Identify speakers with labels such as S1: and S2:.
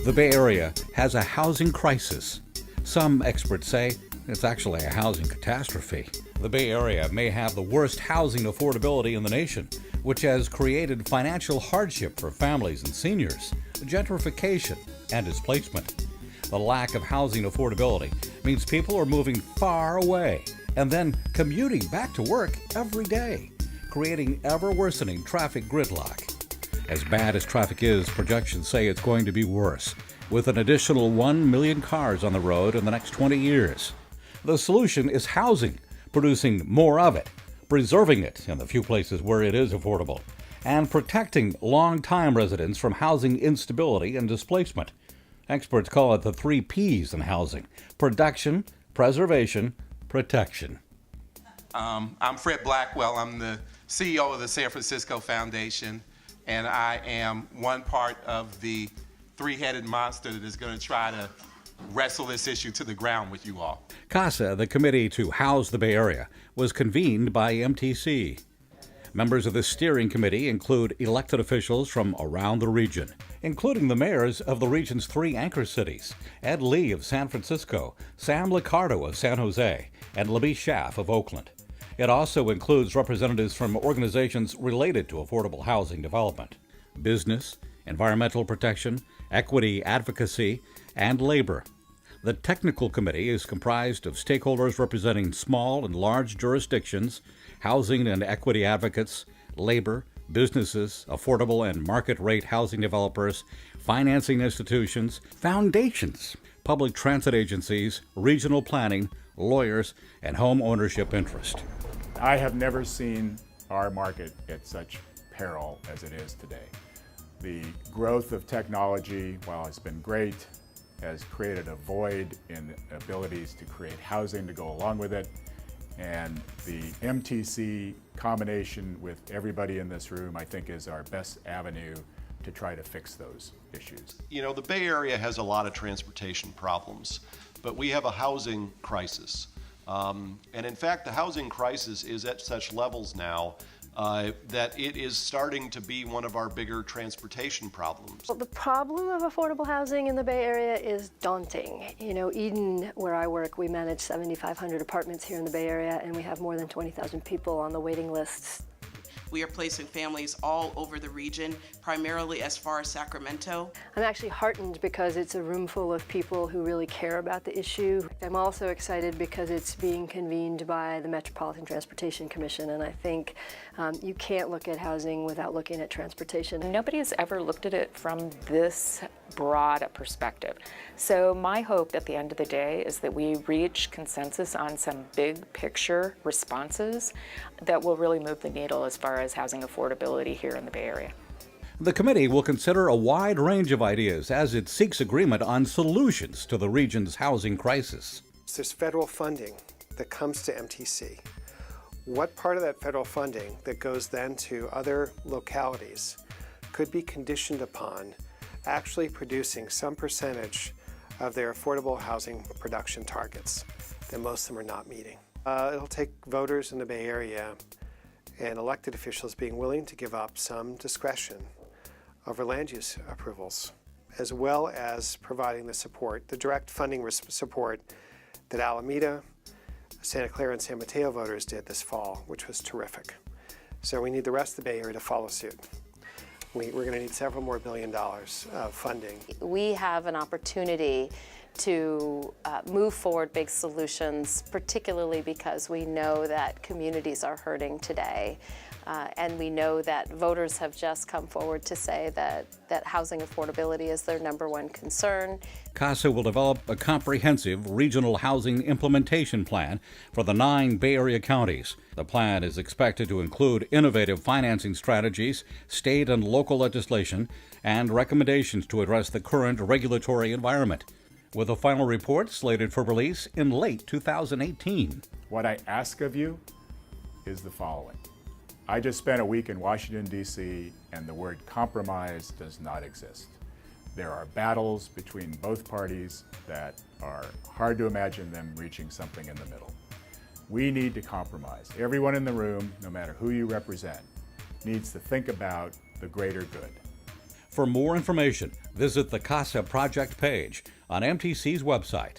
S1: The Bay Area has a housing crisis. Some experts say it's actually a housing catastrophe. The Bay Area may have the worst housing affordability in the nation, which has created financial hardship for families and seniors, gentrification, and displacement. The lack of housing affordability means people are moving far away and then commuting back to work every day, creating ever-worsening traffic gridlock. As bad as traffic is, projections say it's going to be worse, with an additional 1 million cars on the road in the next 20 years. The solution is housing, producing more of it, preserving it in the few places where it is affordable, and protecting long-time residents from housing instability and displacement. Experts call it the 3 Ps in housing: production, preservation, protection.
S2: I'm Fred Blackwell. I'm the CEO of the San Francisco Foundation, and I am one part of the three-headed monster that is going to try to wrestle this issue to the ground with you all.
S1: CASA, the Committee to House the Bay Area, was convened by MTC. Members of the steering committee include elected officials from around the region, including the mayors of the region's 3 anchor cities: Ed Lee of San Francisco, Sam Liccardo of San Jose, and Libby Schaff of Oakland. It also includes representatives from organizations related to affordable housing development, business, environmental protection, equity advocacy, and labor. The technical committee is comprised of stakeholders representing small and large jurisdictions, housing and equity advocates, labor, businesses, affordable and market rate housing developers, financing institutions, foundations, public transit agencies, regional planning, lawyers, and home ownership interest.
S3: I have never seen our market at such peril as it is today. The growth of technology, while it's been great, has created a void in abilities to create housing to go along with it. And the MTC combination with everybody in this room, I think, is our best avenue to try to fix those issues.
S4: You know, the Bay Area has a lot of transportation problems, but we have a housing crisis. And in fact, the housing crisis is at such levels now that it is starting to be one of our bigger transportation problems.
S5: Well, the problem of affordable housing in the Bay Area is daunting. You know, Eden, where I work, we manage 7,500 apartments here in the Bay Area, and we have more than 20,000 people on the waiting lists.
S6: We are placing families all over the region, primarily as far as Sacramento.
S5: I'm actually heartened because it's a room full of people who really care about the issue. I'm also excited because it's being convened by the Metropolitan Transportation Commission, and I think you can't look at housing without looking at transportation.
S7: Nobody has ever looked at it from this broad a perspective. So my hope at the end of the day is that we reach consensus on some big picture responses that will really move the needle as far as housing affordability here in the Bay Area.
S1: The committee will consider a wide range of ideas as it seeks agreement on solutions to the region's housing crisis.
S8: There's federal funding that comes to MTC. What part of that federal funding that goes then to other localities could be conditioned upon actually producing some percentage of their affordable housing production targets that most of them are not meeting? It'll take voters in the Bay Area and elected officials being willing to give up some discretion over land use approvals, as well as providing the support, the direct funding support that Alameda, Santa Clara, and San Mateo voters did this fall, which was terrific. So we need the rest of the Bay Area to follow suit. We're going to need several more $1 billion of funding.
S9: We have an opportunity to move forward big solutions, particularly because we know that communities are hurting today. And we know that voters have just come forward to say that housing affordability is their #1 concern.
S1: CASA will develop a comprehensive regional housing implementation plan for the 9 Bay Area counties. The plan is expected to include innovative financing strategies, state and local legislation, and recommendations to address the current regulatory environment, with a final report slated for release in late 2018.
S3: What I ask of you is the following. I just spent a week in Washington, D.C., and the word compromise does not exist. There are battles between both parties that are hard to imagine them reaching something in the middle. We need to compromise. Everyone in the room, no matter who you represent, needs to think about the greater good.
S1: For more information, visit the CASA project page on MTC's website.